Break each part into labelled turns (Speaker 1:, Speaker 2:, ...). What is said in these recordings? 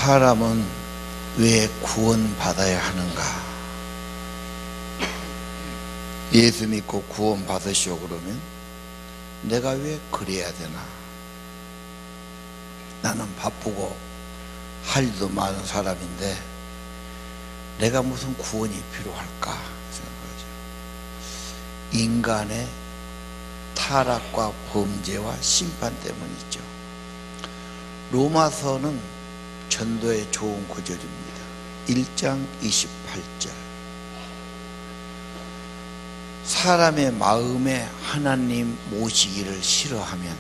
Speaker 1: 사람은 왜 구원받아야 하는가? 예수 믿고 구원 받으시오 그러면 내가 왜 그래야 되나? 나는 바쁘고 할 일도 많은 사람인데 내가 무슨 구원이 필요할까 생각하죠. 인간의 타락과 범죄와 심판 때문이죠. 로마서는 전도에 좋은 구절입니다. 1장 28절. 사람의 마음에 하나님 모시기를 싫어하면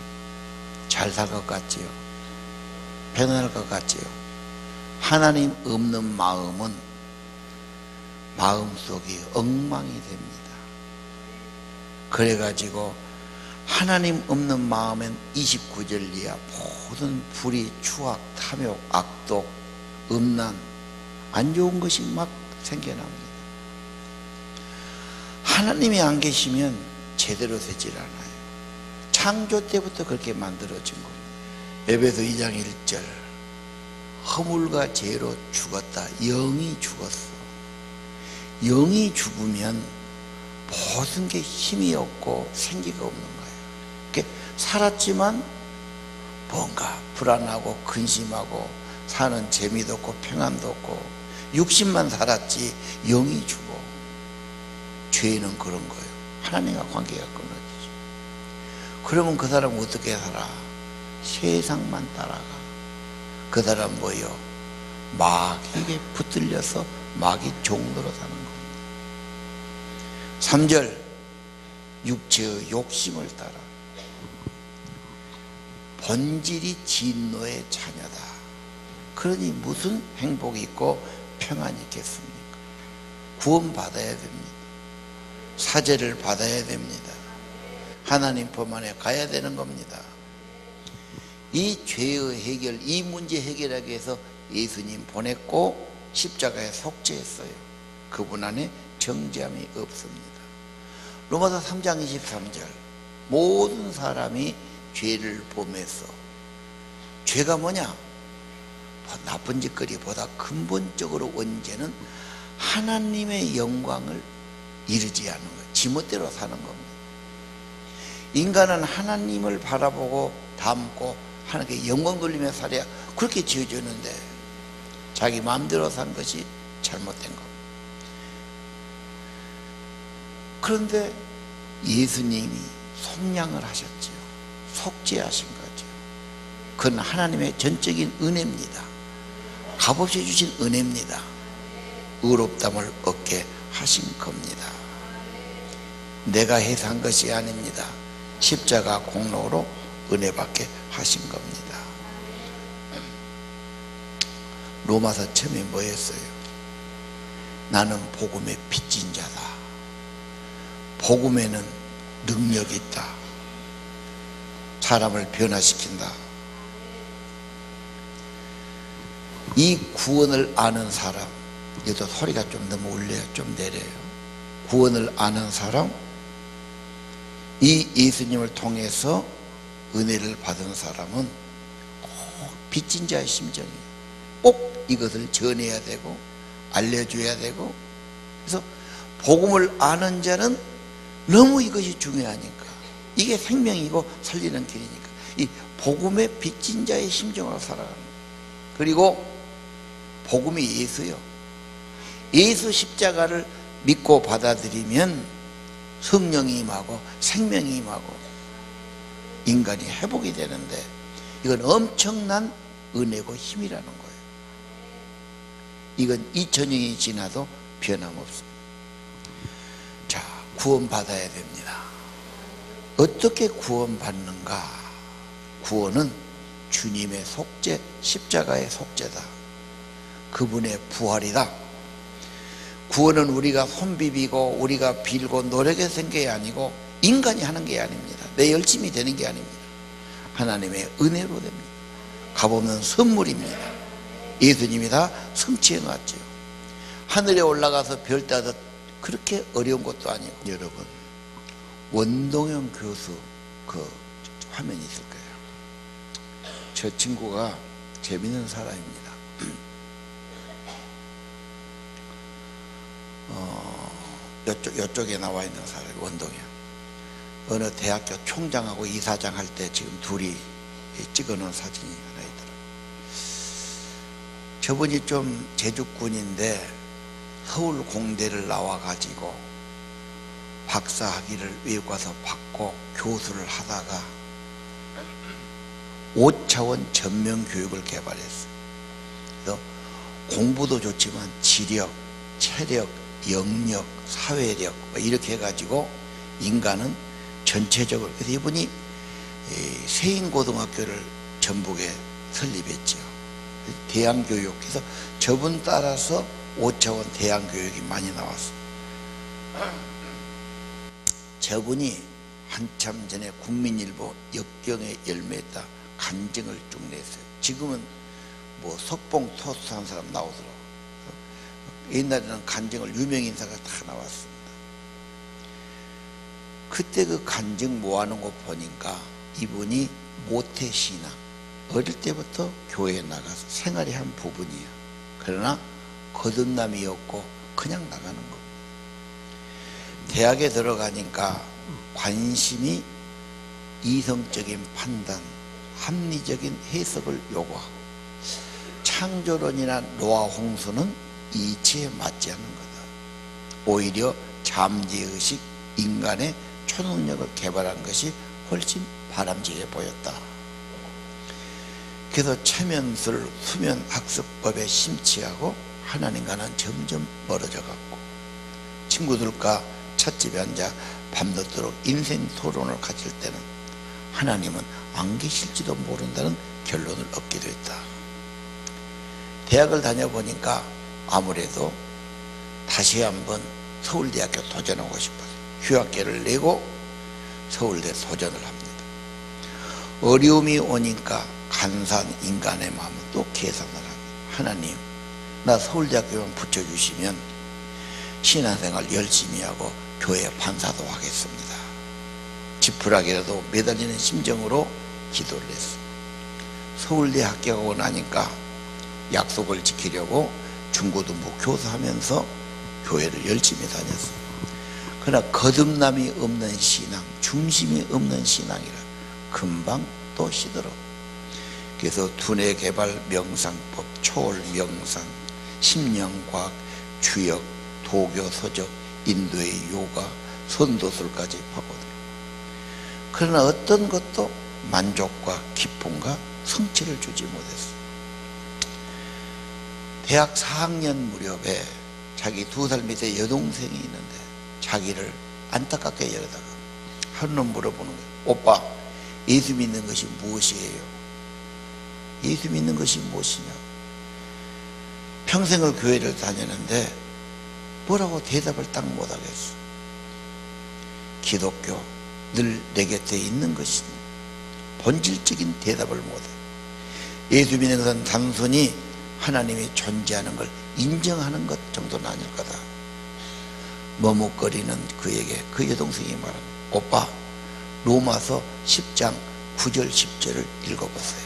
Speaker 1: 잘 살 것 같지요? 편안할 것 같지요? 하나님 없는 마음은 마음속이 엉망이 됩니다. 그래가지고 하나님 없는 마음엔 29절 이하 모든 불의, 추악, 탐욕, 악독, 음란, 안 좋은 것이 막 생겨납니다. 하나님이 안 계시면 제대로 되질 않아요. 창조 때부터 그렇게 만들어진 겁니다. 에베소 2장 1절. 허물과 죄로 죽었다. 영이 죽었어. 영이 죽으면 모든 게 힘이 없고 생기가 없는 거예요. 살았지만 뭔가 불안하고 근심하고 사는 재미도 없고 평안도 없고 육신만 살았지 영이 죽어. 죄는 그런 거예요. 하나님과 관계가 끊어지죠. 그러면 그 사람은 어떻게 살아? 세상만 따라가. 그 사람 뭐예요? 마귀에게 붙들려서 마귀 종로로 사는 겁니다. 3절. 육체의 욕심을 따라. 본질이 진노의 자녀다. 그러니 무슨 행복이 있고 평안이 있겠습니까? 구원받아야 됩니다. 사죄를 받아야 됩니다. 하나님 품 안에 가야 되는 겁니다. 이 죄의 해결, 이 문제 해결하기 위해서 예수님 보냈고 십자가에 속죄했어요. 그분 안에 정죄함이 없습니다. 로마서 3장 23절. 모든 사람이 죄를 범해서, 죄가 뭐냐? 나쁜 짓거리보다 근본적으로 원죄는 하나님의 영광을 이루지 않는 거예요. 지멋대로 사는 겁니다. 인간은 하나님을 바라보고 닮고 하나님께 영광 돌리며 살아야 그렇게 지어졌는데 자기 마음대로 산 것이 잘못된 겁니다. 그런데 예수님이 속량을 하셨지요. 속죄하신 거죠. 그건 하나님의 전적인 은혜입니다. 값없이 주신 은혜입니다. 의롭담을 얻게 하신 겁니다. 내가 해서 한 것이 아닙니다. 십자가 공로로 은혜받게 하신 겁니다. 로마서 처음에 뭐였어요? 나는 복음의 빚진 자다. 복음에는 능력이 있다. 사람을 변화시킨다. 이 구원을 아는 사람, 이것도 소리가 좀 너무 울려요. 좀 내려요. 구원을 아는 사람, 이 예수님을 통해서 은혜를 받은 사람은 꼭 빚진 자의 심정이에요. 꼭 이것을 전해야 되고 알려줘야 되고, 그래서 복음을 아는 자는 너무 이것이 중요하니까, 이게 생명이고 살리는 길이니까 이 복음의 빚진 자의 심정으로 살아가는 거예요. 그리고 복음이 예수요. 예수 십자가를 믿고 받아들이면 성령이 임하고 생명이 임하고 인간이 회복이 되는데, 이건 엄청난 은혜고 힘이라는 거예요. 이건 2000년이 지나도 변함없습니다. 자, 구원받아야 됩니다. 어떻게 구원받는가? 구원은 주님의 속죄, 십자가의 속죄다. 그분의 부활이다. 구원은 우리가 손비비고 우리가 빌고 노력해서 한 게 아니고 인간이 하는 게 아닙니다. 내 열심히 되는 게 아닙니다. 하나님의 은혜로 됩니다. 값없는 선물입니다. 예수님이 다 성취해 놨죠. 하늘에 올라가서 별 따듯 그렇게 어려운 것도 아니고. 여러분, 원동영 교수 그 화면이 있을 거예요. 저 친구가 재밌는 사람입니다. 이쪽에 나와 있는 사람이 원동이야. 어느 대학교 총장하고 이사장 할 때 지금 둘이 찍어놓은 사진이 하나 있더라. 저분이 좀 제주꾼인데 서울 공대를 나와가지고 박사 학위를 외국 가서 받고 교수를 하다가 5차원 전면 교육을 개발했어요. 그래서 공부도 좋지만 지력, 체력, 영역, 사회력 이렇게 해가지고 인간은 전체적으로, 그래서 이분이 세인고등학교를 전북에 설립했죠. 대안교육. 그래서 저분 따라서 5차원 대안교육이 많이 나왔어요. 저분이 한참 전에 국민일보 역경의 열매했다 간증을 쭉 냈어요. 지금은 뭐 석봉 토스트 한 사람 나오더라고요. 옛날에는 간증을 유명인사가 다 나왔습니다. 그때 그 간증 모아놓은 거 보니까 이분이 모태신앙, 어릴 때부터 교회에 나가서 생활의 한 부분이에요. 그러나 거듭남이었고 그냥 나가는 겁니다. 대학에 들어가니까 관심이 이성적인 판단, 합리적인 해석을 요구하고, 창조론이나 노화 홍수는 이치에 맞지 않는 거다. 오히려 잠재의식, 인간의 초능력을 개발한 것이 훨씬 바람직해 보였다. 그래서 최면술 수면 학습법에 심취하고 하나님과는 점점 멀어져 갔고, 친구들과 찻집에 앉아 밤늦도록 인생 토론을 가질 때는 하나님은 안 계실지도 모른다는 결론을 얻게 됐다. 대학을 다녀보니까 아무래도 다시 한번 서울대학교 도전하고 싶어서 휴학계를 내고 서울대 도전을 합니다. 어려움이 오니까 간사한 인간의 마음은 또 계산을 합니다. 하나님, 나 서울대학교만 붙여주시면 신앙생활 열심히 하고 교회 판사도 하겠습니다. 지푸라기라도 매달리는 심정으로 기도를 했어요. 서울대 합격하고 나니까 약속을 지키려고 중고등부 교사하면서 교회를 열심히 다녔어요. 그러나 거듭남이 없는 신앙, 중심이 없는 신앙이라 금방 또 시들어. 그래서 두뇌 개발 명상법, 초월 명상, 심령과학, 주역, 도교 서적, 인도의 요가, 선도술까지 파고들어. 그러나 어떤 것도 만족과 기쁨과 성취를 주지 못했어. 대학 4학년 무렵에 자기 2살 밑에 여동생이 있는데 자기를 안타깝게 여기다가 하루는 물어보는 거예요. 오빠, 예수 믿는 것이 무엇이에요? 예수 믿는 것이 무엇이냐? 평생을 교회를 다녔는데 뭐라고 대답을 딱 못하겠어. 기독교, 늘 내 곁에 있는 것이니. 본질적인 대답을 못해. 예수 믿는 것은 단순히 하나님이 존재하는 걸 인정하는 것 정도는 아닐 거다. 머뭇거리는 그에게 그 여동생이 말하는, 오빠, 로마서 10장 9절 10절을 읽어보세요.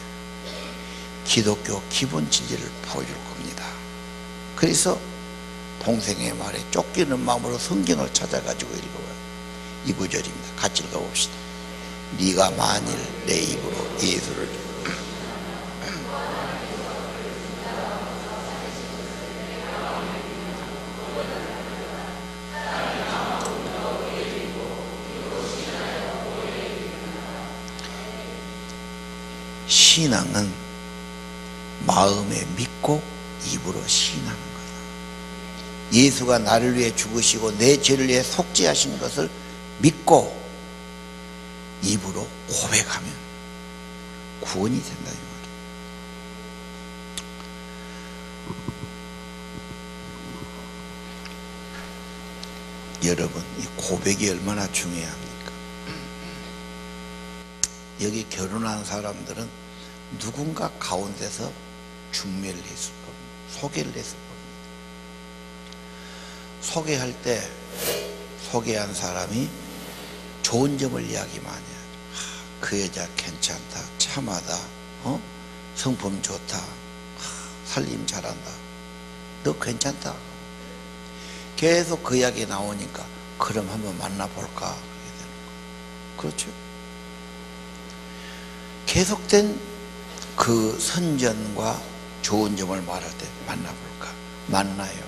Speaker 1: 기독교 기본 진리를 보여줄 겁니다. 그래서 동생의 말에 쫓기는 마음으로 성경을 찾아가지고 읽어봐요. 이 구절입니다. 같이 읽어봅시다. 네가 만일 내 입으로 예수를 신앙은 마음에 믿고 입으로 시인하는 거다. 예수가 나를 위해 죽으시고 내 죄를 위해 속죄하신 것을 믿고 입으로 고백하면 구원이 된다 이 말이에요. 여러분, 이 고백이 얼마나 중요합니까? 여기 결혼한 사람들은 누군가 가운데서 중매를 했을 겁니다. 소개를 했을 겁니다. 소개할 때 소개한 사람이 좋은 점을 이야기 많이 해요. 그 여자 괜찮다, 참하다, 성품 좋다, 살림 잘한다, 너 괜찮다. 계속 그 이야기 나오니까 그럼 한번 만나볼까 그렇게 되는 거예요. 그렇죠? 계속된 그 선전과 좋은 점을 말할 때 만나볼까? 만나요.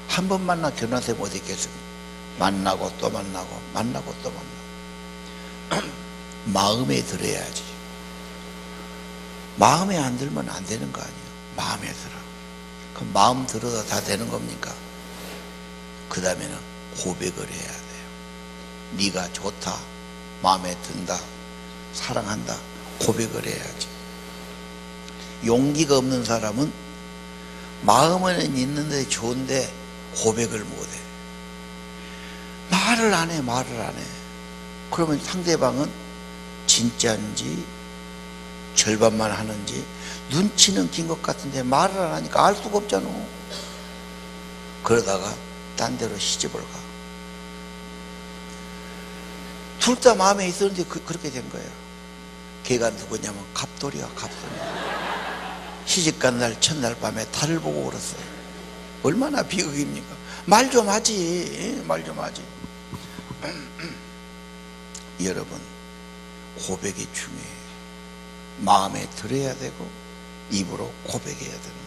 Speaker 1: 한 번 만나 결혼해서 못 있겠습니까? 만나고 또 만나고 만나고 또 만나고 마음에 들어야지. 마음에 안 들면 안 되는 거 아니에요. 마음에 들어. 그럼 마음 들어도 다 되는 겁니까? 그 다음에는 고백을 해야 돼요. 네가 좋다, 마음에 든다, 사랑한다, 고백을 해야지. 용기가 없는 사람은 마음에는 있는데 좋은데 고백을 못해. 말을 안 해. 그러면 상대방은 진짜인지 절반만 하는지 눈치는 긴 것 같은데 말을 안 하니까 알 수가 없잖아. 그러다가 딴 데로 시집을 가. 둘 다 마음에 있었는데 그렇게 된 거예요. 걔가 누구냐면 갑돌이야, 갑돌이. 시집간 날 첫날 밤에 달을 보고 울었어요. 얼마나 비극입니까? 말 좀 하지. 여러분, 고백이 중요해요. 마음에 들어야 되고 입으로 고백해야 되는 거예요.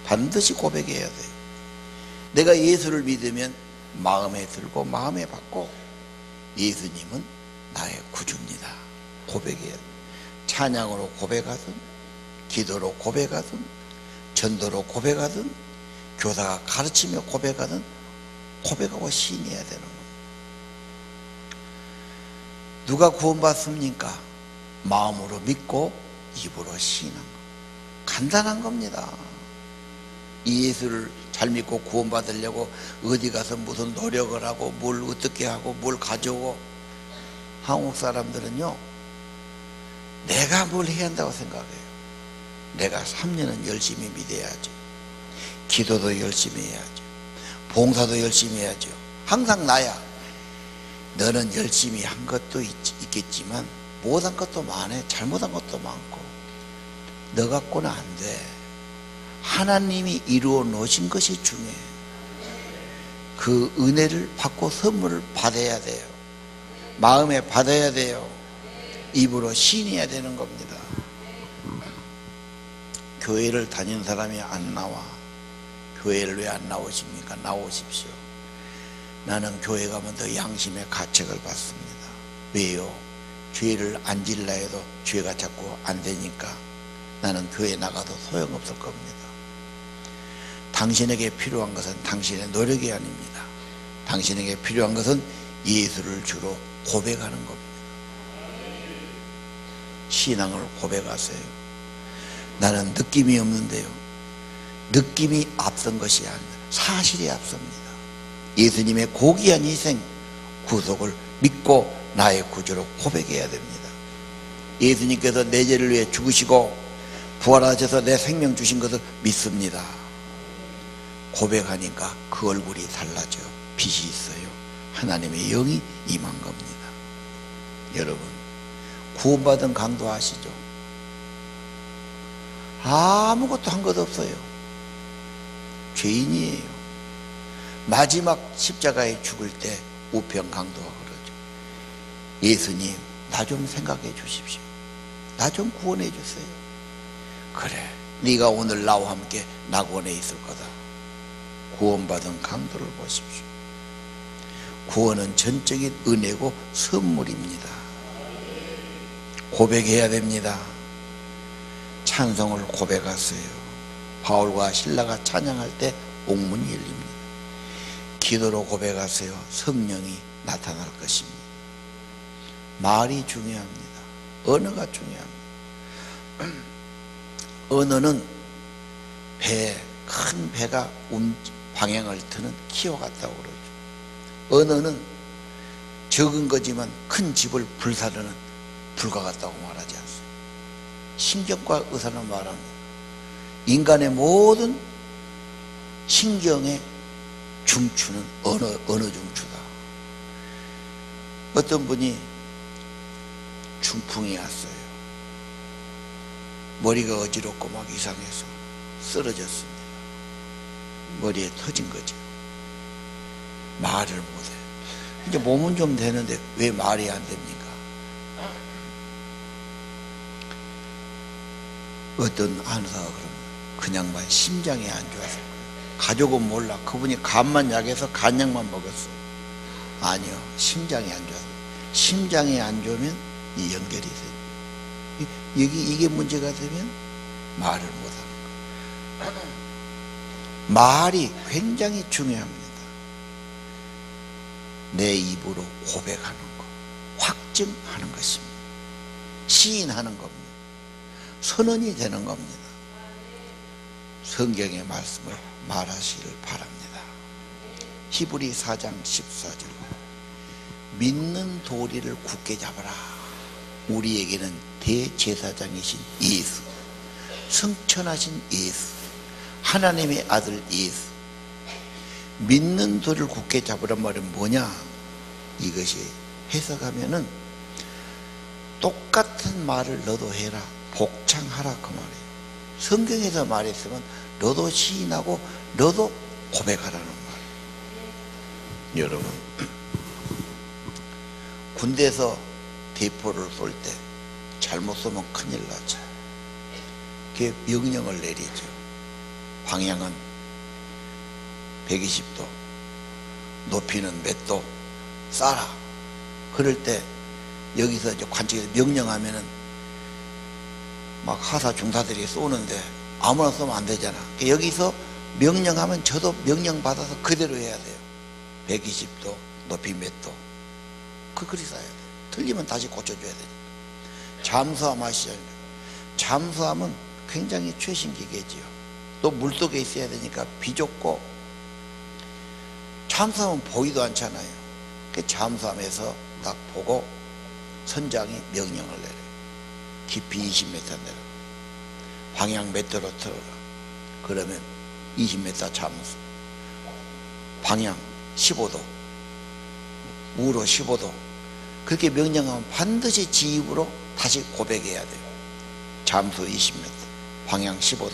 Speaker 1: 반드시 고백해야 돼요. 내가 예수를 믿으면 마음에 들고 마음에 받고 예수님은 나의 구주입니다. 고백해야 돼요. 찬양으로 고백하든 기도로 고백하든 전도로 고백하든 교사가 가르치며 고백하든 고백하고 시인해야 되는 겁니다. 누가 구원받습니까? 마음으로 믿고 입으로 시인한 거. 간단한 겁니다. 이 예수를 잘 믿고 구원받으려고 어디 가서 무슨 노력을 하고 뭘 어떻게 하고 뭘 가져오고. 한국 사람들은요, 내가 뭘 해야 한다고 생각해요. 내가 3년은 열심히 믿어야지, 기도도 열심히 해야지, 봉사도 열심히 해야죠. 항상 나야. 너는 열심히 한 것도 있겠지만 못한 것도 많아. 잘못한 것도 많고. 너 갖고는 안 돼. 하나님이 이루어 놓으신 것이 중요해. 그 은혜를 받고 선물을 받아야 돼요. 마음에 받아야 돼요. 입으로 시인해야 되는 겁니다. 교회를 다니는 사람이 안 나와. 교회를 왜 안 나오십니까? 나오십시오. 나는 교회 가면 더 양심의 가책을 받습니다. 왜요? 죄를 안 질라 해도 죄가 자꾸 안 되니까 나는 교회 나가도 소용없을 겁니다. 당신에게 필요한 것은 당신의 노력이 아닙니다. 당신에게 필요한 것은 예수를 주로 고백하는 겁니다. 신앙을 고백하세요. 나는 느낌이 없는데요. 느낌이 앞선 것이 아니라 사실이 앞섭니다. 예수님의 고귀한 희생, 구속을 믿고 나의 구주로 고백해야 됩니다. 예수님께서 내 죄를 위해 죽으시고 부활하셔서 내 생명 주신 것을 믿습니다. 고백하니까 그 얼굴이 달라져. 빛이 있어요. 하나님의 영이 임한 겁니다. 여러분, 구원받은 강도 아시죠? 아무것도 한 것 없어요. 죄인이에요. 마지막 십자가에 죽을 때 우편 강도가 그러죠. 예수님, 나 좀 생각해 주십시오. 나 좀 구원해 주세요. 그래, 네가 오늘 나와 함께 낙원에 있을 거다. 구원받은 강도를 보십시오. 구원은 전적인 은혜고 선물입니다. 고백해야 됩니다. 찬송을 고백하세요. 바울과 신라가 찬양할 때 옥문이 열립니다. 기도로 고백하세요. 성령이 나타날 것입니다. 말이 중요합니다. 언어가 중요합니다. 언어는 큰 배가 방향을 트는 키와 같다고 그러죠. 언어는 적은 거지만 큰 집을 불사르는 불과 같다고 말하지 않습니다. 신경과 의사는 말합니다. 인간의 모든 신경의 중추는 언어 중추다. 어떤 분이 중풍이 왔어요. 머리가 어지럽고 막 이상해서 쓰러졌습니다. 머리에 터진 거죠. 말을 못해. 이제 몸은 좀 되는데 왜 말이 안 됩니까? 어떤 한의사가 그러면 그냥만 심장이 안 좋아서 그래요. 가족은 몰라. 그분이 간만 약해서 간약만 먹었어. 아니요, 심장이 안 좋아서. 심장이 안 좋으면 이 연결이 돼요. 이게 문제가 되면 말을 못하는 거예요. 말이 굉장히 중요합니다. 내 입으로 고백하는 것, 확증하는 것입니다. 시인하는 겁니다. 선언이 되는 겁니다. 성경의 말씀을 말하시기를 바랍니다. 히브리 4장 14절. 믿는 도리를 굳게 잡아라. 우리에게는 대제사장이신 예수, 성천하신 예수, 하나님의 아들 예수. 믿는 도리를 굳게 잡으란 말은 뭐냐? 이것이 해석하면은 똑같은 말을 너도 해라, 복창하라, 그 말이에요. 성경에서 말했으면 너도 시인하고 너도 고백하라는 말이에요. 여러분, 군대에서 대포를 쏠 때 잘못 쏘면 큰일 나죠. 그게 명령을 내리죠. 방향은 120도, 높이는 몇 도, 쏴라. 그럴 때 여기서 이제 관측에서 명령하면은 막 하사 중사들이 쏘는데 아무나 쏘면 안 되잖아. 여기서 명령하면 저도 명령 받아서 그대로 해야 돼요. 120도, 높이 몇 도. 그리 쏴야 돼요. 틀리면 다시 고쳐줘야 돼요. 잠수함 아시죠? 잠수함은 굉장히 최신 기계지요. 또 물속에 있어야 되니까 비좁고 잠수함은 보이도 않잖아요. 그 잠수함에서 딱 보고 선장이 명령을 내려요. 깊이 20m 내려, 방향 몇 도로 틀어라. 그러면 20m 잠수, 방향 15도, 우로 15도. 그렇게 명령하면 반드시 지 입으로 다시 고백해야 돼요. 잠수 20m, 방향 15도.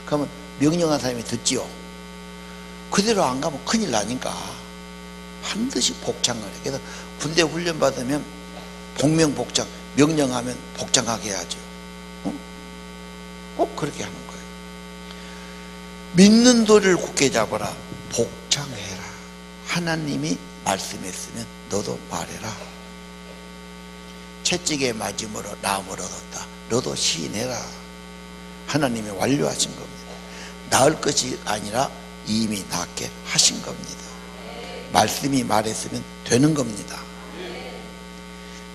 Speaker 1: 그러면 명령한 사람이 듣지요. 그대로 안 가면 큰일 나니까 반드시 복창을 해요. 그래서 군대 훈련 받으면 복명복창, 명령하면 복창하게 해야죠. 꼭 그렇게 하는 거예요. 믿는 도를 굳게 잡아라, 복창해라. 하나님이 말씀했으면 너도 말해라. 채찍에 맞음으로 나음을 얻었다. 너도 시인해라. 하나님이 완료하신 겁니다. 나을 것이 아니라 이미 낫게 하신 겁니다. 말씀이 말했으면 되는 겁니다.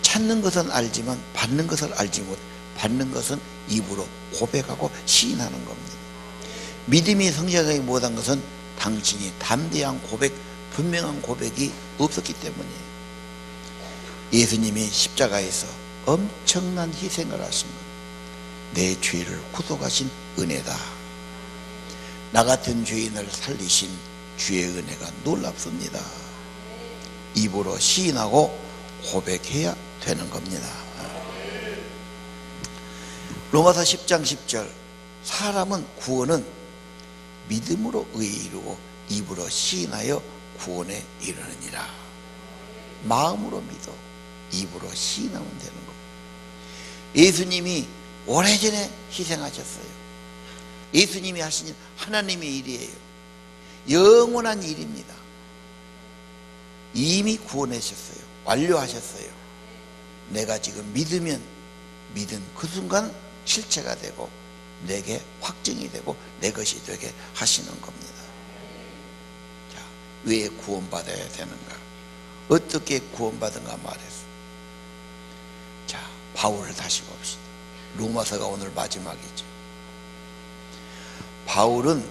Speaker 1: 찾는 것은 알지만 받는 것을 알지 못. 받는 것은 입으로 고백하고 시인하는 겁니다. 믿음이 성장하지 못한 것은 당신이 담대한 고백, 분명한 고백이 없었기 때문이에요. 예수님이 십자가에서 엄청난 희생을 하신 것, 내 죄를 구속하신 은혜다. 나 같은 죄인을 살리신 주의 은혜가 놀랍습니다. 입으로 시인하고 고백해야 되는 겁니다. 로마서 10장 10절. 사람은 구원은 믿음으로 의에 이르고 입으로 시인하여 구원에 이르느니라. 마음으로 믿어 입으로 시인하면 되는 겁니다. 예수님이 오래전에 희생하셨어요. 예수님이 하신 일 하나님의 일이에요. 영원한 일입니다. 이미 구원하셨어요. 완료하셨어요. 내가 지금 믿으면 믿은 그 순간 실체가 되고 내게 확증이 되고 내 것이 되게 하시는 겁니다. 자, 왜 구원받아야 되는가? 어떻게 구원받은가 말해서. 자, 바울을 다시 봅시다. 로마서가 오늘 마지막이죠. 바울은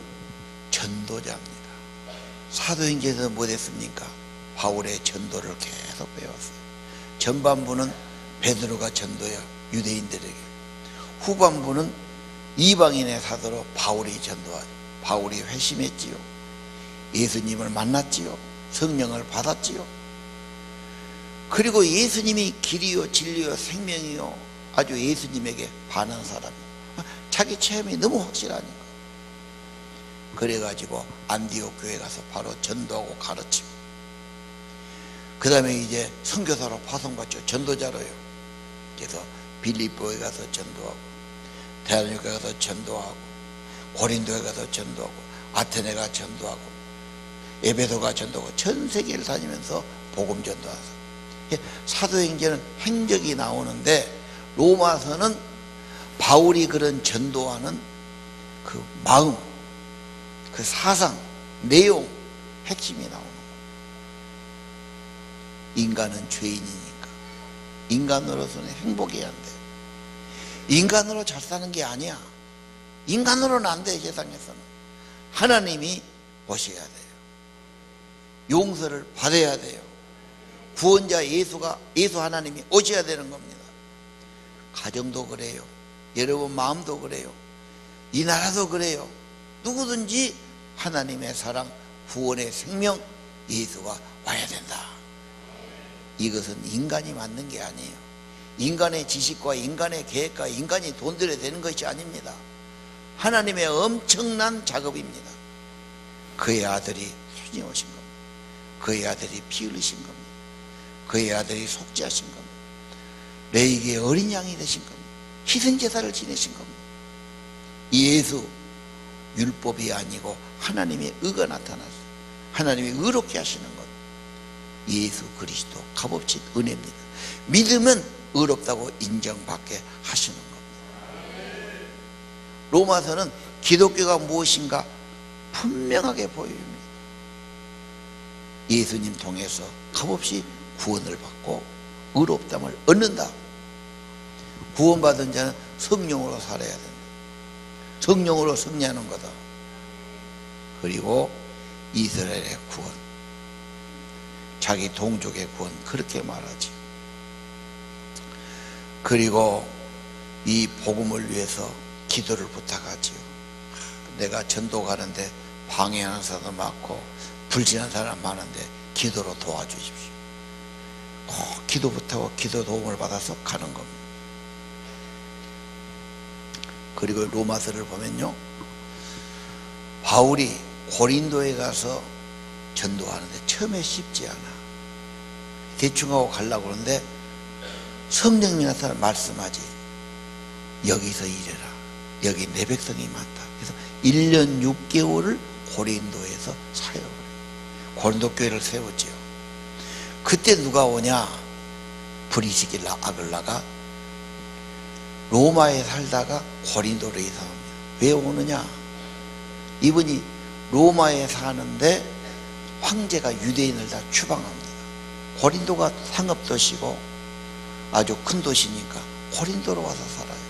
Speaker 1: 전도자입니다. 사도행전에서 못했습니까? 바울의 전도를 계속 배웠어요. 전반부는 베드로가 전도야, 유대인들에게. 후반부는 이방인의 사도로 바울이 전도하죠. 바울이 회심했지요. 예수님을 만났지요. 성령을 받았지요. 그리고 예수님이 길이요 진리요 생명이요, 아주 예수님에게 반한 사람이에요. 자기 체험이 너무 확실하니까. 그래가지고 안디옥 교회 가서 바로 전도하고 가르치고, 그 다음에 이제 선교사로 파송받죠. 전도자로요. 그래서 빌립보에 가서 전도하고, 대한민국에 가서 전도하고, 고린도에 가서 전도하고, 아테네가 전도하고, 에베소가 전도하고, 전 세계를 다니면서 복음 전도하서. 사도행전은 행적이 나오는데 로마서는 바울이 그런 전도하는 그 마음, 그 사상, 내용, 핵심이 나오는 거예요. 인간은 죄인이니까 인간으로서는 행복해야 한대. 인간으로 잘 사는 게 아니야. 인간으로는 안 돼. 세상에서는 하나님이 오셔야 돼요. 용서를 받아야 돼요. 구원자 예수 하나님이 오셔야 되는 겁니다. 가정도 그래요. 여러분 마음도 그래요. 이 나라도 그래요. 누구든지 하나님의 사랑, 구원의 생명, 예수가 와야 된다. 이것은 인간이 만든 게 아니에요. 인간의 지식과 인간의 계획과 인간이 돈 들여야 되는 것이 아닙니다. 하나님의 엄청난 작업입니다. 그의 아들이 손이 오신 겁니다. 그의 아들이 피 흘리신 겁니다. 그의 아들이 속죄하신 겁니다. 레이기의 어린 양이 되신 겁니다. 희생제사를 지내신 겁니다. 이 예수, 율법이 아니고 하나님의 의가 나타났어요. 하나님이 의롭게 하시는 것, 예수 그리스도 값없이 은혜입니다. 믿으면 의롭다고 인정받게 하시는 겁니다. 로마서는 기독교가 무엇인가 분명하게 보여줍니다. 예수님 통해서 값없이 구원을 받고 의롭담을 얻는다. 구원받은 자는 성령으로 살아야 된다. 성령으로 승리하는 거다. 그리고 이스라엘의 구원, 자기 동족의 구원, 그렇게 말하지. 그리고 이 복음을 위해서 기도를 부탁하지요. 내가 전도 가는데 방해하는 사람 많고 불신한 사람 많은데 기도로 도와주십시오. 꼭 기도 부탁하고 기도 도움을 받아서 가는 겁니다. 그리고 로마서를 보면요, 바울이 고린도에 가서 전도하는데 처음에 쉽지 않아. 대충 하고 가려고 그러는데 성령이 나타나 말씀하지. 여기서 일해라. 여기 내 백성이 많다. 그래서 1년 6개월을 고린도에서 사역을 해요. 고린도 교회를 세웠지요. 그때 누가 오냐? 브리스길라 아글라가 로마에 살다가 고린도로 이사합니다. 왜 오느냐? 이분이 로마에 사는데 황제가 유대인을 다 추방합니다. 고린도가 상업도시고 아주 큰 도시니까 고린도로 와서 살아요.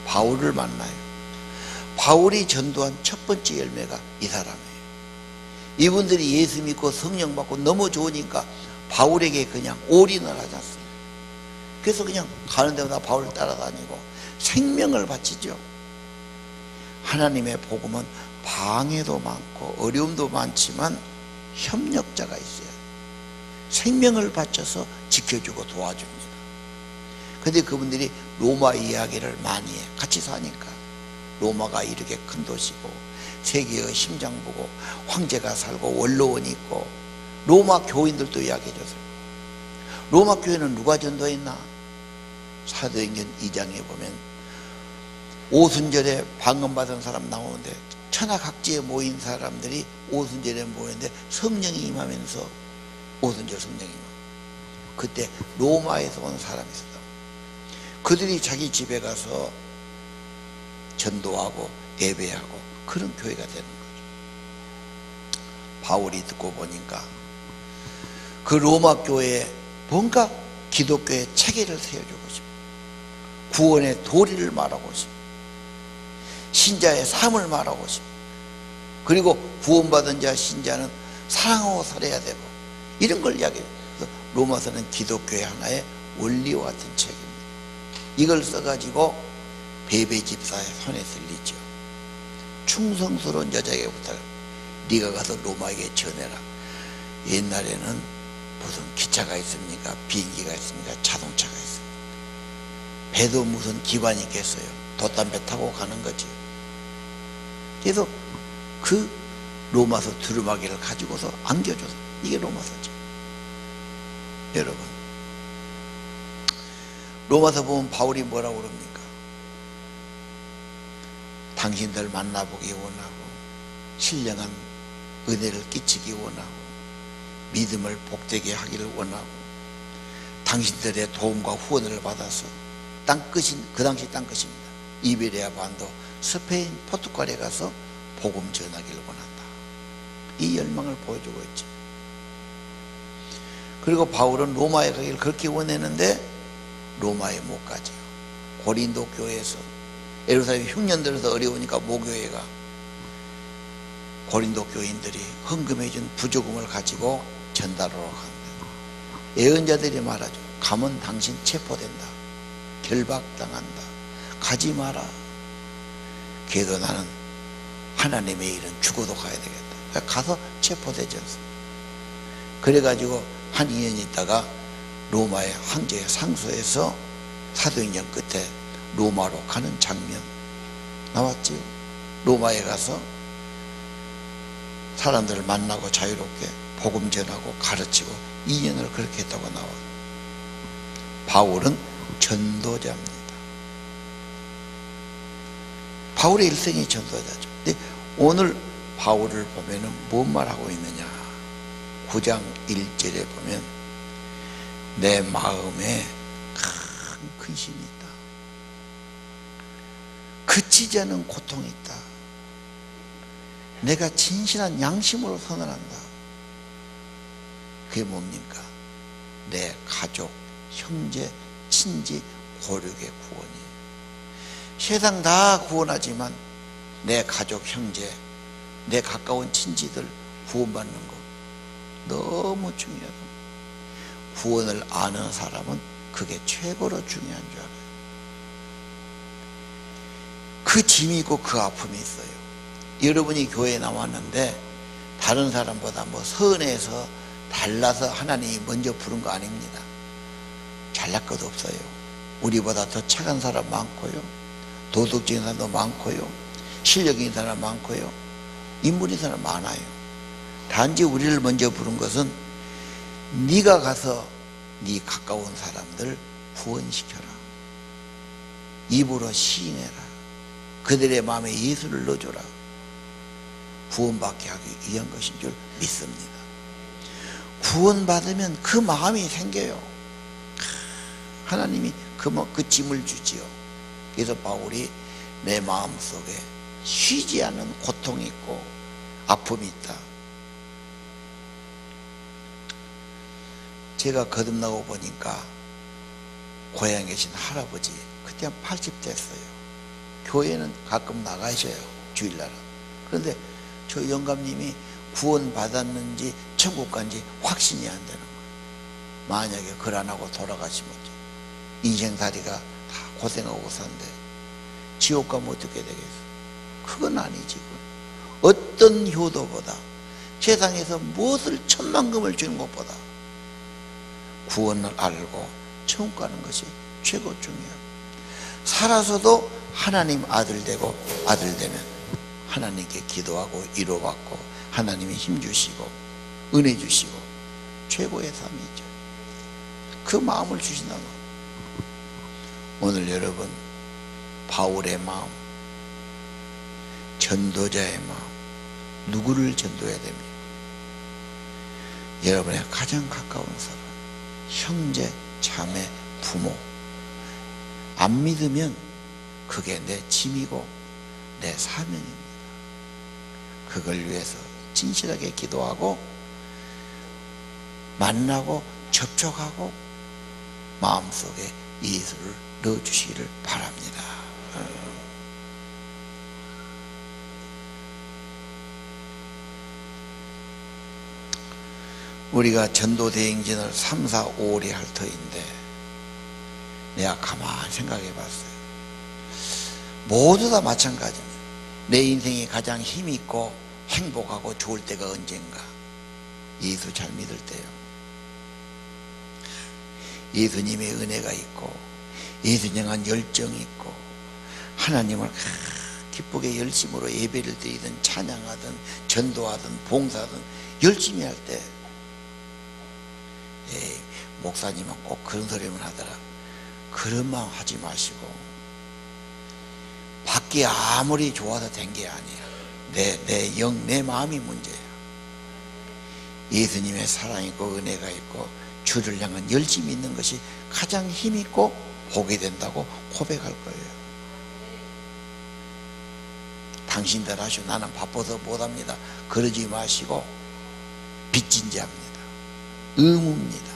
Speaker 1: 바울을 만나요. 바울이 전도한 첫 번째 열매가 이 사람이에요. 이분들이 예수 믿고 성령 받고 너무 좋으니까 바울에게 그냥 올인을 하지 않습니다. 그래서 그냥 가는 데마다 바울을 따라다니고 생명을 바치죠. 하나님의 복음은 방해도 많고 어려움도 많지만 협력자가 있어요. 생명을 바쳐서 지켜주고 도와줍니다. 근데 그분들이 로마 이야기를 많이 해. 같이 사니까. 로마가 이렇게 큰 도시고 세계의 심장부고 황제가 살고 원로원이 있고 로마 교인들도 이야기해줘서. 로마 교회는 누가 전도했나? 사도행전 2장에 보면 오순절에 방언받은 사람 나오는데 천하각지에 모인 사람들이 오순절에 모였는데 성령이 임하면서 오순절 성령이 임하고 그때 로마에서 온 사람이 있었다. 그들이 자기 집에 가서 전도하고 예배하고 그런 교회가 되는 거죠. 바울이 듣고 보니까 그 로마 교회에 뭔가 기독교의 체계를 세워주고 싶어. 구원의 도리를 말하고 싶어. 신자의 삶을 말하고 싶어. 그리고 구원받은 자 신자는 사랑하고 살아야 되고 이런 걸 이야기해요. 그래서 로마서는 기독교의 하나의 원리와 같은 책입니다. 이걸 써가지고 베베 집사의 손에 들리죠. 충성스러운 여자에게 부탁을. 네가 가서 로마에게 전해라. 옛날에는 무슨 기차가 있습니까? 비행기가 있습니까? 자동차가 있습니까? 배도 무슨 기반이 있겠어요? 돛담배 타고 가는 거지. 그래서 그 로마서 두루마기를 가지고서 안겨줘서 이게 로마서죠. 여러분, 로마서 보면 바울이 뭐라고 그럽니까? 당신들 만나보기 원하고 신령한 은혜를 끼치기 원하고 믿음을 복되게 하기를 원하고 당신들의 도움과 후원을 받아서 땅끝인 그 당시 땅끝입니다. 이베리아 반도, 스페인, 포르투갈에 가서 복음 전하기를 원한다. 이 열망을 보여주고 있죠. 그리고 바울은 로마에 가기를 그렇게 원했는데 로마에 못 가죠. 고린도 교회에서 예루살렘 흉년 들어서 어려우니까 모교회가 고린도 교인들이 헌금해 준 부조금을 가지고 전달하러 간다. 예언자들이 말하죠. 가면 당신 체포된다. 결박당한다. 가지 마라. 그래도 나는 하나님의 일은 죽어도 가야 되겠다. 가서 체포되지 않습니다. 그래가지고 한 2년 있다가 로마의 황제의 상소에서 사도행전 끝에 로마로 가는 장면 나왔지요. 로마에 가서 사람들을 만나고 자유롭게 복음 전하고 가르치고 2년을 그렇게 했다고 나와요. 바울은 전도자입니다. 바울의 일생이 전도자죠. 근데 오늘 바울을 보면은 뭔 말하고 있느냐? 9장 1절에 보면 내 마음에 큰 근심이 있다. 그치지 않은 고통이 있다. 내가 진실한 양심으로 선언한다. 그게 뭡니까? 내 가족, 형제, 친지, 고륙의 구원이에요. 세상 다 구원하지만 내 가족, 형제, 내 가까운 친지들 구원받는 것 너무 중요하다. 구원을 아는 사람은 그게 최고로 중요한 줄 알아요. 그 짐이 있고 그 아픔이 있어요. 여러분이 교회에 나왔는데 다른 사람보다 뭐 선해서 달라서 하나님이 먼저 부른 거 아닙니다. 잘날 것 없어요. 우리보다 더 착한 사람 많고요, 도덕적인 사람도 많고요, 실력 있는 사람 많고요, 인물 있는 사람 많아요. 단지 우리를 먼저 부른 것은 네가 가서 네 가까운 사람들 구원시켜라. 입으로 시인해라. 그들의 마음에 예수를 넣어줘라. 구원받게 하기 위한 것인 줄 믿습니다. 구원받으면 그 마음이 생겨요. 하나님이 그 짐을 주지요. 그래서 바울이 내 마음속에 쉬지 않는 고통이 있고 아픔이 있다. 제가 거듭나고 보니까 고향에 계신 할아버지 그때 한 80 됐어요. 교회는 가끔 나가셔요. 주일날. 그런데 저 영감님이 구원 받았는지 천국 간지 확신이 안 되는 거예요. 만약에 글 안 하고 돌아가시면 인생살이가 다 고생하고 산데 지옥 가면 어떻게 되겠어요? 그건 아니지. 어떤 효도보다 세상에서 무엇을 천만금을 주는 것보다 구원을 알고 천국 가는 것이 최고 중요해요. 살아서도 하나님 아들 되고 아들 되면 하나님께 기도하고 위로받고 하나님이 힘 주시고 은혜 주시고 최고의 삶이죠. 그 마음을 주신다는 거예요. 오늘 여러분 바울의 마음, 전도자의 마음, 누구를 전도해야 됩니까? 여러분의 가장 가까운 사람, 형제, 자매, 부모. 안 믿으면 그게 내 짐이고 내 사명입니다. 그걸 위해서 진실하게 기도하고 만나고 접촉하고 마음속에 예수를 넣어주시기를 바랍니다. 우리가 전도대행진을 3, 4, 5월에 할 터인데 내가 가만히 생각해 봤어요. 모두 다 마찬가지입니다. 내 인생이 가장 힘이 있고 행복하고 좋을 때가 언젠가? 예수 잘 믿을 때요. 예수님의 은혜가 있고 예수님 향한 열정이 있고 하나님을 기쁘게 열심으로 예배를 드리든 찬양하든 전도하든 봉사하든 열심히 할 때 목사님은 꼭 그런 소리만 하더라. 그런 마음 하지 마시고, 밖이 아무리 좋아서 된 게 아니야. 내 영, 내 마음이 문제야. 예수님의 사랑이 있고 은혜가 있고 주를 향한 열심이 있는 것이 가장 힘있고 복이 된다고 고백할 거예요. 당신들 하시오, 나는 바빠서 못합니다. 그러지 마시고 빚진 자입니다. 의무입니다.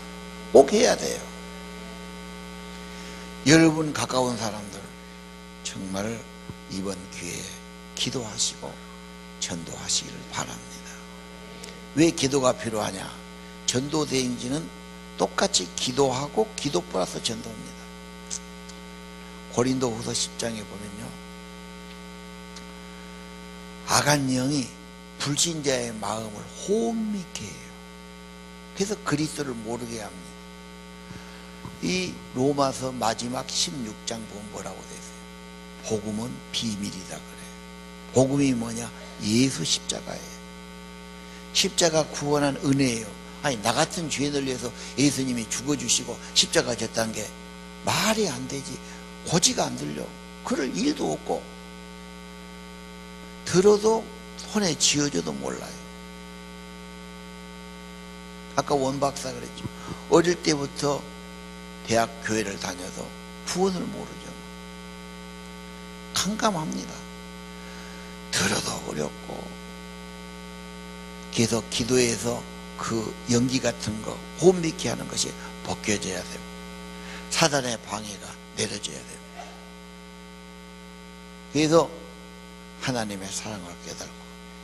Speaker 1: 꼭 해야 돼요. 여러분 가까운 사람들 정말 이번 기회에 기도하시고 전도하시기를 바랍니다. 왜 기도가 필요하냐? 전도 대행진은 똑같이 기도하고 기도 플러스 전도입니다. 고린도후서 10장에 보면요, 악한 영이 불신자의 마음을 혼미케 해요. 그래서 그리스도를 모르게 합니다. 이 로마서 마지막 16장 보면 뭐라고 되어 있어요? 복음은 비밀이다 그래. 복음이 뭐냐? 예수 십자가예요. 십자가 구원한 은혜예요. 아니, 나 같은 죄인을 위해서 예수님이 죽어주시고 십자가 졌다는 게 말이 안 되지. 고지가 안 들려. 그럴 일도 없고 들어도 손에 쥐어줘도 몰라요. 아까 원 박사 그랬죠. 어릴 때부터 대학 교회를 다녀도 구원을 모르죠. 캄캄합니다. 들어도 어렵고. 그래서 기도에서 그 연기 같은 거 혼미케 하는 것이 벗겨져야 되고 사단의 방해가 내려져야 됩니다. 그래서 하나님의 사랑을 깨달고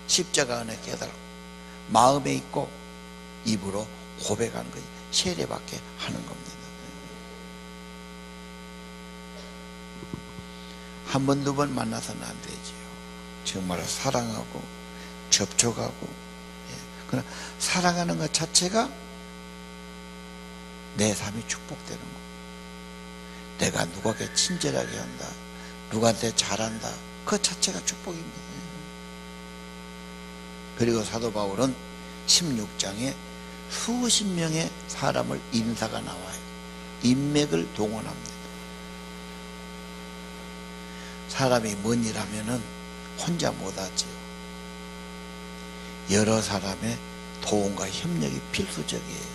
Speaker 1: 십자가 은혜 깨달고 마음에 있고 입으로 고백하는 것이 세례받게 하는 겁니다. 한 번, 두 번 만나서는 안 되지요. 정말 사랑하고 접촉하고, 그러나 사랑하는 것 자체가 내 삶이 축복되는 거. 내가 누구에게 친절하게 한다, 누구한테 잘한다, 그 자체가 축복입니다. 그리고 사도 바울은 16장에 수십 명의 사람을 인사가 나와요. 인맥을 동원합니다. 사람이 뭔 일 하면은 혼자 못하지요. 여러 사람의 도움과 협력이 필수적이에요.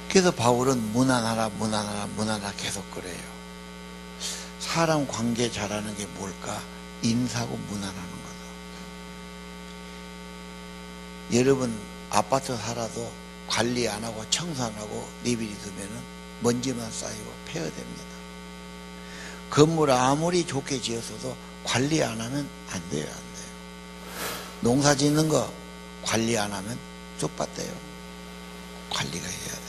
Speaker 1: 그래서 바울은 무난하라 계속 그래요. 사람 관계 잘하는 게 뭘까? 인사하고 무난하는 거다. 여러분 아파트 살아도 관리 안 하고 청소 안 하고 내비리 두면은 먼지만 쌓이고 폐허됩니다. 건물 아무리 좋게 지었어도 관리 안 하면 안 돼요. 농사 짓는 거 관리 안 하면 쑥밭돼요. 관리가 해야 돼요.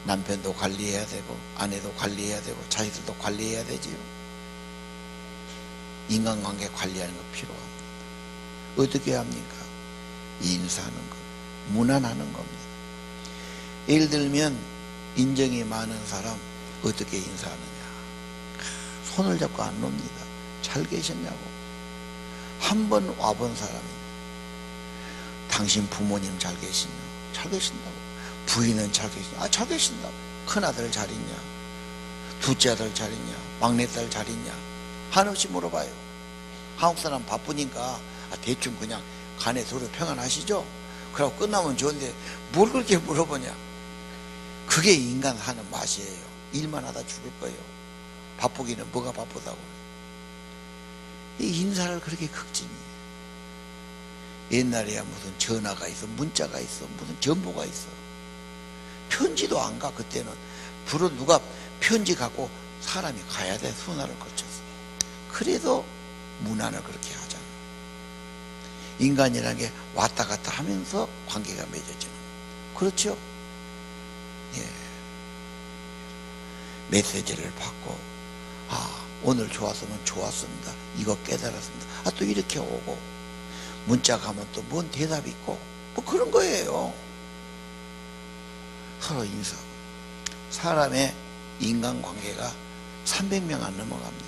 Speaker 1: 남편도 관리해야 되고 아내도 관리해야 되고 자식들도 관리해야 되지요. 인간관계 관리하는 거 필요합니다. 어떻게 합니까? 인사하는 것, 무난하는 겁니다. 예를 들면 인정이 많은 사람 어떻게 인사하느냐? 손을 잡고 안 놉니다. 잘 계셨냐고. 한 번 와본 사람입니다. 당신 부모님 잘 계시냐? 잘 계신다고. 부인은 잘 계시냐? 잘 계신다고. 큰아들 잘 있냐? 둘째 아들 잘 있냐? 막내딸 잘 있냐? 한없이 물어봐요. 한국 사람 바쁘니까 대충 그냥 간에 서로 평안하시죠? 그러고 끝나면 좋은데 뭘 그렇게 물어보냐? 그게 인간 사는 맛이에요. 일만 하다 죽을 거예요. 바쁘기는 뭐가 바쁘다고. 이 인사를 그렇게 극진이에요. 옛날에야 무슨 전화가 있어, 문자가 있어, 무슨 정보가 있어. 편지도 안 가. 그때는 주로 누가 편지 갖고 사람이 가야 돼. 순환을 거쳐서. 그래도 문안을 그렇게 하잖아. 인간이라는 게 왔다 갔다 하면서 관계가 맺어지는. 그렇죠? 예. 메시지를 받고, 오늘 좋았으면 좋았습니다. 이거 깨달았습니다. 또 이렇게 오고, 문자 가면 또 뭔 대답이 있고, 뭐 그런 거예요. 서로 인사. 사람의 인간관계가 300명 안 넘어갑니다.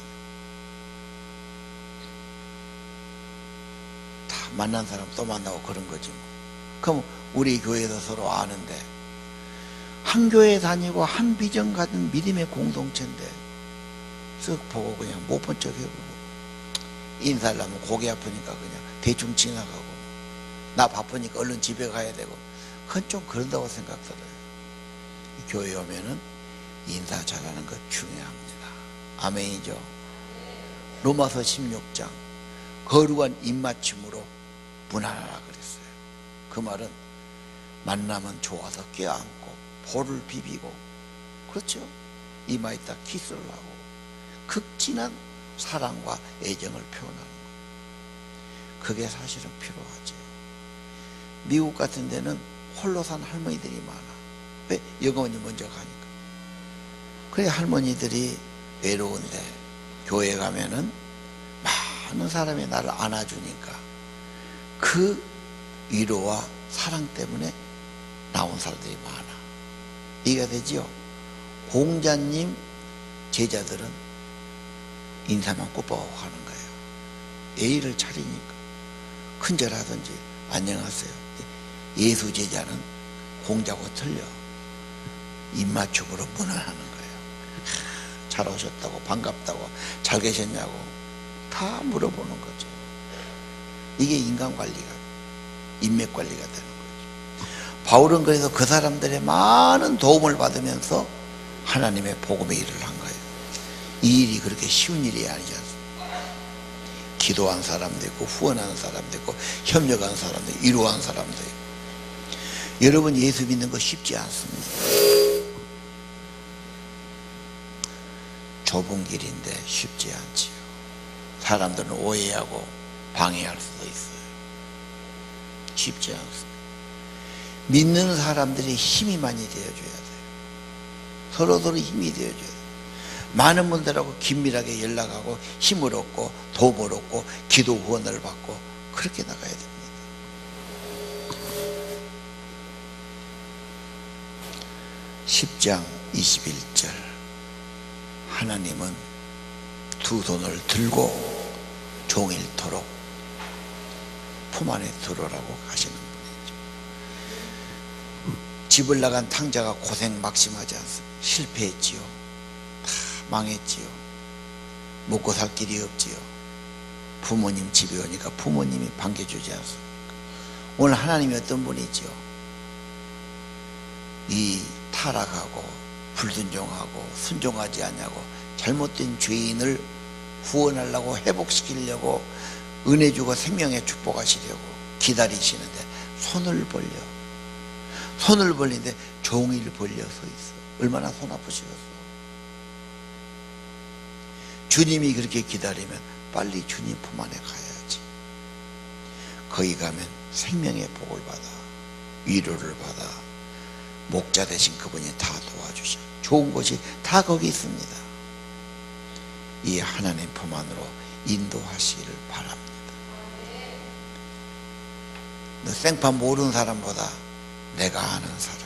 Speaker 1: 다 만난 사람 또 만나고 그런 거지 뭐. 그럼 우리 교회에서 서로 아는데, 한 교회 다니고 한 비전 가진 믿음의 공동체인데 쓱 보고 그냥 못 본 척 해보고, 인사를 하면 고개 아프니까 그냥 대충 지나가고, 나 바쁘니까 얼른 집에 가야 되고, 그건 좀 그런다고 생각 들어요. 교회 오면은 인사 잘하는 것 중요합니다. 아멘이죠. 로마서 16장, 거룩한 입맞춤으로 무난하라 그랬어요. 그 말은 만나면 좋아서 껴안고 볼을 비비고, 그렇죠? 이마에다 키스를 하고 극진한 사랑과 애정을 표현하는 거, 그게 사실은 필요하죠. 미국 같은 데는 홀로 산 할머니들이 많아. 왜? 여건이 먼저 가니까. 그래 할머니들이 외로운데 교회 가면은 많은 사람이 나를 안아주니까 그 위로와 사랑 때문에 나온 사람들이 많아. 이해가 되지요? 공자님 제자들은 인사만 꼽아가고 가는 거예요. 예의를 차리니까. 큰절하든지 안녕하세요. 예수 제자는 공자고 틀려. 입맞춤으로 문안하는 거예요. 잘 오셨다고, 반갑다고, 잘 계셨냐고 다 물어보는 거죠. 이게 인간관리가, 인맥관리가 되는 거죠. 바울은 그래서 그 사람들의 많은 도움을 받으면서 하나님의 복음의 일을 한 거예요. 이 일이 그렇게 쉬운 일이 아니지 않습니까? 기도한 사람도 있고, 후원하는 사람도 있고, 협력한 사람도 있고, 위로한 사람도 있고. 여러분, 예수 믿는 거 쉽지 않습니다. 좁은 길인데 쉽지 않지요. 사람들은 오해하고 방해할 수도 있어요. 쉽지 않습니다. 믿는 사람들이 힘이 많이 되어줘야 돼요. 서로서로 힘이 되어줘야 돼요. 많은 분들하고 긴밀하게 연락하고 힘을 얻고 도움을 얻고 기도 후원을 받고 그렇게 나가야 됩니다. 10장 21절, 하나님은 두 손을 들고 종일토록 품 안에 들어라고 하시는 분이죠. 집을 나간 탕자가 고생 막심하지 않습니다. 실패했지요. 다 망했지요. 먹고 살 길이 없지요. 부모님 집에 오니까 부모님이 반겨주지 않습니까? 오늘 하나님이 어떤 분이지요? 이 타락하고 불순종하고 순종하지 않냐고 잘못된 죄인을 후원하려고 회복시키려고 은혜 주고 생명에 축복하시려고 기다리시는데 손을 벌리는데 종일 벌려 서 있어. 얼마나 손 아프시겠어. 주님이 그렇게 기다리면 빨리 주님 품 안에 가야지. 거기 가면 생명의 복을 받아, 위로를 받아, 목자 되신 그분이 다 도와주셔. 좋은 것이 다 거기 있습니다. 이 하나님 품 안으로 인도하시기를 바랍니다. 너 생판 모르는 사람보다 내가 아는 사람,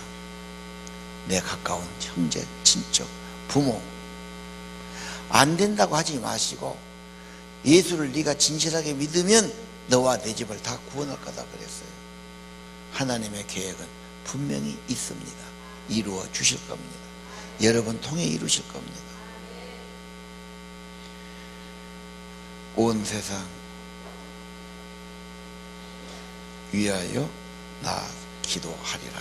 Speaker 1: 내 가까운 형제, 친척, 부모, 안 된다고 하지 마시고 예수를 네가 진실하게 믿으면 너와 내 집을 다 구원할 거다 그랬어요. 하나님의 계획은 분명히 있습니다. 이루어 주실 겁니다. 여러분 통해 이루실 겁니다. 온 세상 위하여 나 기도하리라,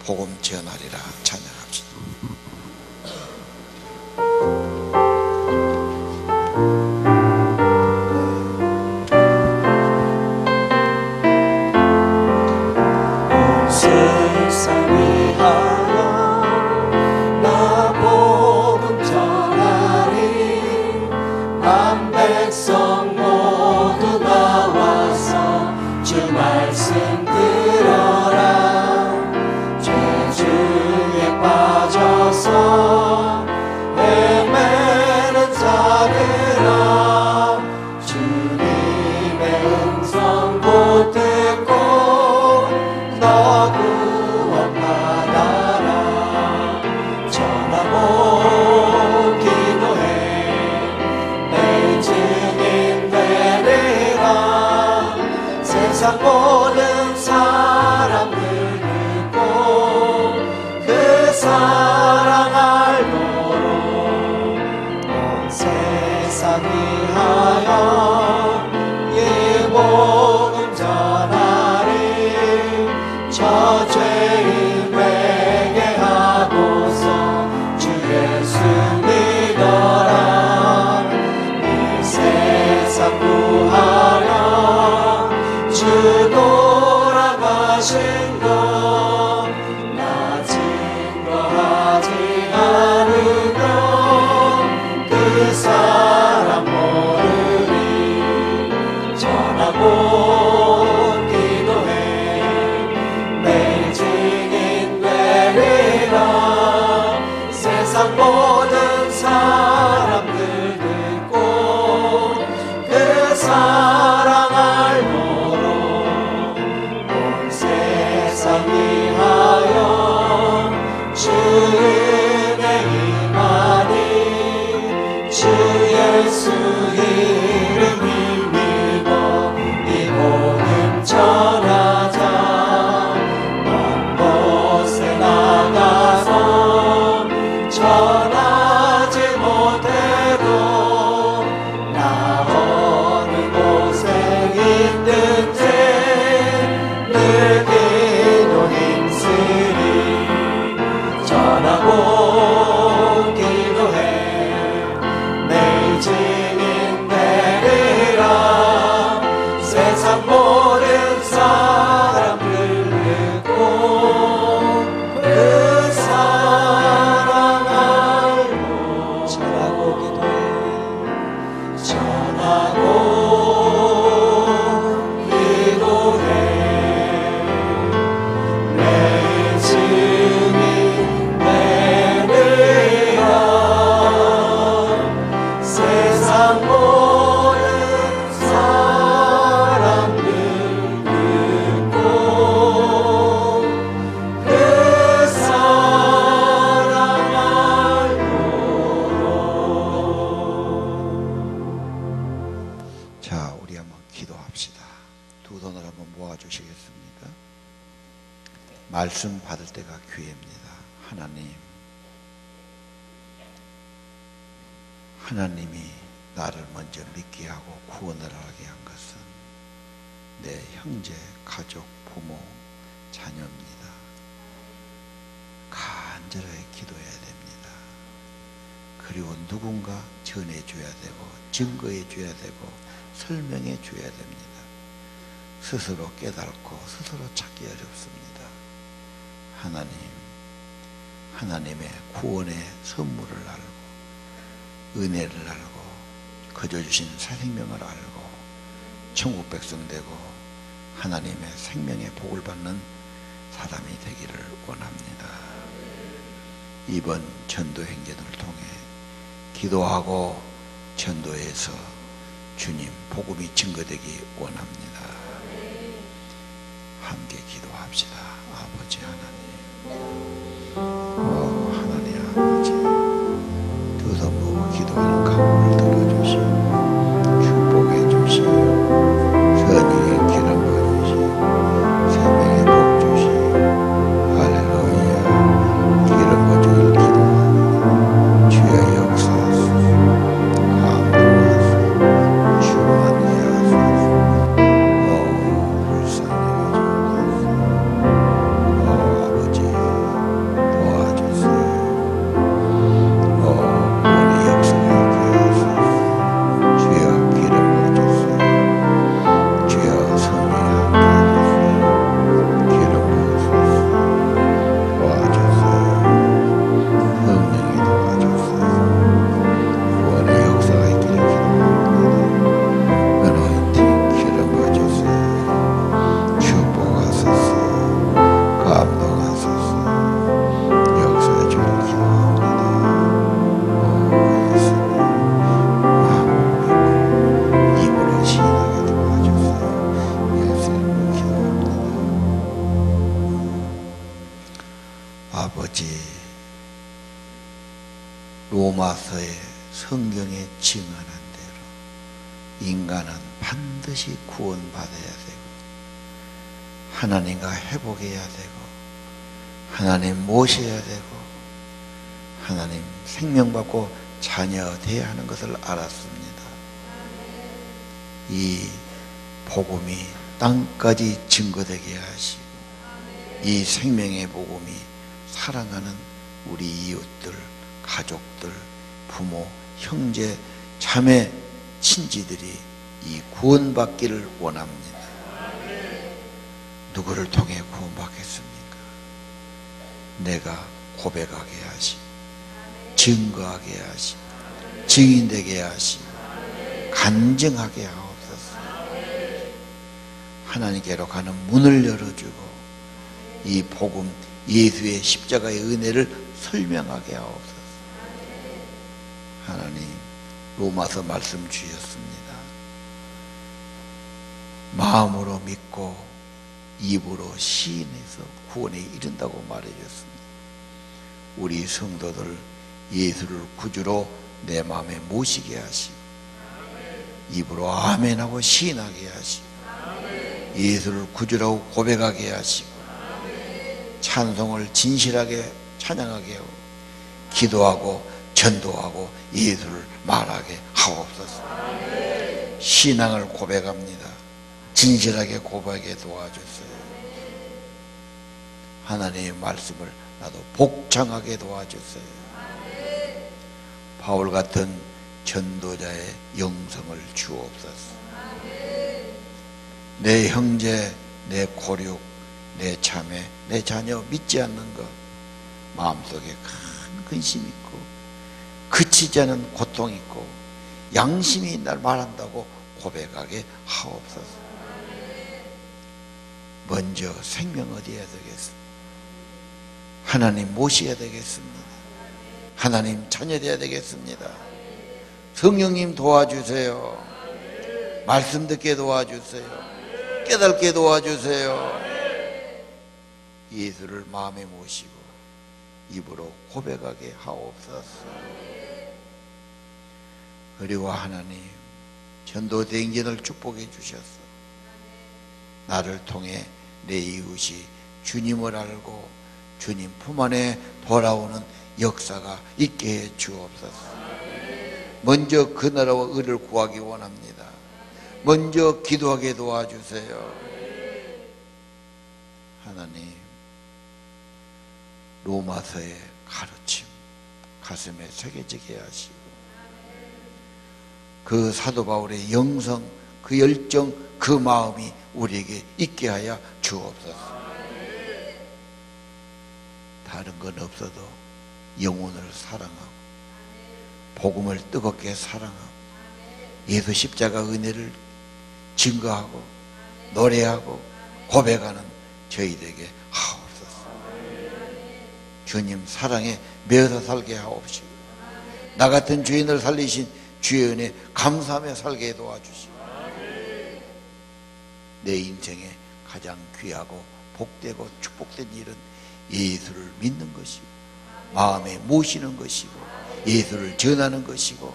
Speaker 1: 복음 전하리라 찬양합시다.
Speaker 2: 말씀 들어라. 죄 중에 빠져서 세상 모든 사람들 듣고 그 사랑 알도록 온 세상 위하여 이 복음 전하리. 저 죄인 회개하고서 주 예수 믿어라. 이 세상 구하려 주 돌아가신 것 나 증거하지 않으면 그 사람 모르리. 전하고 기도해 매일 증인 되리라. 세상 모든 사람들 듣고 그 사랑 알도록 온 세상 위하여 주 은혜 임하니. 주 예수 이름 힘입어 이 복음 전하자. 먼 곳에 나가서 전하지 못해도 나 어느 곳에 있든지 늘 기도 힘쓰리. 전하고 기도해 매일 증인 되리라. 세상 모든 사람들 듣고 그 사랑 알고. 전하고 기도해 전하고 기도해 매일 증인 되리라. 세상 모든 사람들 듣고 그 사랑 알도록.
Speaker 1: 자, 우리 한번 기도합시다. 두 손을 한번 모아주시겠습니까? 말씀 받을 때가 기회입니다. 하나님이 나를 먼저 믿게 하고 구원을 하게 한 것은 내 형제, 가족, 부모, 자녀입니다. 간절하게 기도해야 됩니다. 그리고 누군가 전해줘야 되고 증거해줘야 되고 설명해줘야 됩니다. 스스로 깨닫고 스스로 찾기 어렵습니다. 하나님의 구원의 선물을 알고 은혜를 알고 거저 주신 새 생명을 알고 천국 백성 되고 하나님의 생명의 복을 받는 사람이 되기를 원합니다. 이번 전도 행진을 통해 기도하고 전도해서 주님 복음이 증거되기 원합니다. 함께 기도합시다. 아버지 하나님, 하나님 아버지, 두 손 모으고 기도하는 각오를 들어주시고 축복해 주시고 선의의 기름 부어주시고 생명의 복 주시고 할렐루야. 기름 부어주길 기도하니 주의 역사하소서. 감동하소서. 충만히 하소서. 불쌍히 여겨주소서. 아버지 도와주세요. 구원의 역사가 있게 하소서. 주여 기름 부어주세요. 주여 성령이 함께 해주세요. 기름 부어주세요. 도와주세요. 성령이 도와주세요. 구원의 역사가 있기를 기도합니다. anointing 기름 부어주세요. 축복하소서. 감동하소서. 역사해 주길 기도합니다. 예수님 마음을 믿고 입으로 시인하게 도와주세요. 예수님으로 기도합니다. 아버지, 로마서의 성경에 증언한 대로 인간은 반드시 구원받아야 되고 하나님과 회복해야 되고 하나님 모셔야 되고 하나님 생명받고 자녀 되어야 하는 것을 알았습니다. 이 복음이 땅까지 증거되게 하시고 이 생명의 복음이 사랑하는 우리 이웃들, 가족들, 부모, 형제, 자매, 친지들이 이 구원받기를 원합니다. 누구를 통해 구원받겠습니까? 내가 고백하게 하시고 증거하게 하시고 증인되게 하시고 간증하게 하옵소서. 하나님께로 가는 문을 열어주고 이 복음 예수의 십자가의 은혜를 설명하게 하옵소서. 하나님 로마서 말씀 주셨습니다. 마음으로 믿고 입으로 시인해서 구원에 이른다고 말해줬습니다. 우리 성도들 예수를 구주로 내 마음에 모시게 하시고 입으로 아멘하고 시인하게 하시고 예수를 구주라고 고백하게 하시고 찬송을 진실하게 찬양하게 하고 기도하고 전도하고 예수를 말하게 하옵소서. 신앙을 고백합니다. 진실하게 고백하게 도와주세요. 하나님의 말씀을 나도 복창하게 도와주세요. 바울 같은 전도자의 영성을 주옵소서. 내 형제, 내 고륙, 내 자매, 내 자녀 믿지 않는 것 마음속에 큰 근심 있고 그치지 않은 고통 있고 양심이 날 말한다고 고백하게 하옵소서. 먼저 생명 얻어야 되겠습니다. 하나님 모셔야 되겠습니다. 하나님 자녀 되어야 되겠습니다. 성령님 도와주세요. 말씀 듣게 도와주세요. 깨닫게 도와주세요. 예수를 마음에 모시고 입으로 고백하게 하옵소서. 그리고 하나님 전도 대행진을 축복해 주셨어. 나를 통해 내 이웃이 주님을 알고 주님 품 안에 돌아오는 역사가 있게 해 주옵소서. 먼저 그 나라와 의를 구하기 원합니다. 먼저 기도하게 도와주세요. 하나님 로마서의 가르침 가슴에 새겨지게 하시고 그 사도 바울의 영성 그 열정 그 마음이 우리에게 있게 하여 주옵소서. 다른 건 없어도 영혼을 사랑하고 복음을 뜨겁게 사랑하고 예수 십자가 은혜를 증거하고 노래하고 고백하는 저희들에게 하옵소서. 주님 사랑에 매어서 살게 하옵시고 나 같은 죄인을 살리신 주의 은혜 감사하며 살게 도와주시고 내 인생에 가장 귀하고 복되고 축복된 일은 예수를 믿는 것이고 마음에 모시는 것이고 예수를 전하는 것이고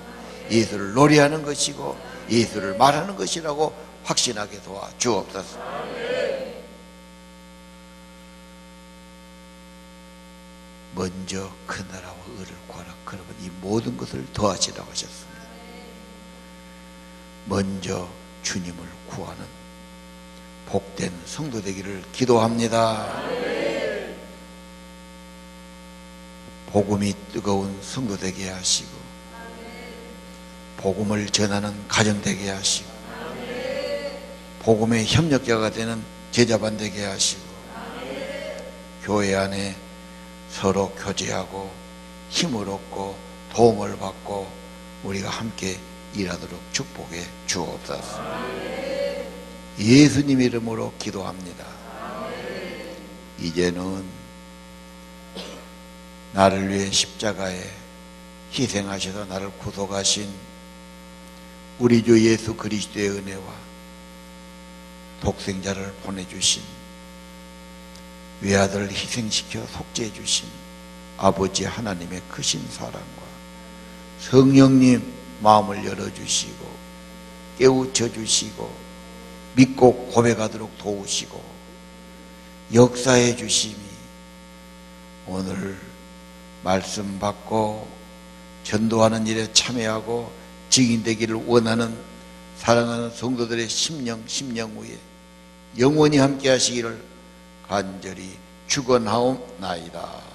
Speaker 1: 예수를 노래하는 것이고 예수를 말하는 것이라고 확신하게 도와주옵소서. 먼저 그 나라와 의를 구하라. 그러면 이 모든 것을 더하시라고 하셨습니다. 먼저 주님을 구하는 복된 성도 되기를 기도합니다. 복음이 뜨거운 성도 되게 하시고 복음을 전하는 가정 되게 하시고 복음의 협력자가 되는 제자반 되게 하시고 교회 안에 서로 교제하고 힘을 얻고 도움을 받고 우리가 함께 일하도록 축복해 주옵소서. 예수님 이름으로 기도합니다. 이제는 나를 위해 십자가에 희생하셔서 나를 구속하신 우리 주 예수 그리스도의 은혜와 독생자를 보내주신 외아들을 희생시켜 속죄해 주신 아버지 하나님의 크신 사랑과 성령님 마음을 열어주시고 깨우쳐 주시고 믿고 고백하도록 도우시고 역사해 주심이 오늘 말씀 받고 전도하는 일에 참여하고 증인되기를 원하는 사랑하는 성도들의 심령 위에 영원히 함께 하시기를 간절히 축원하옵나이다.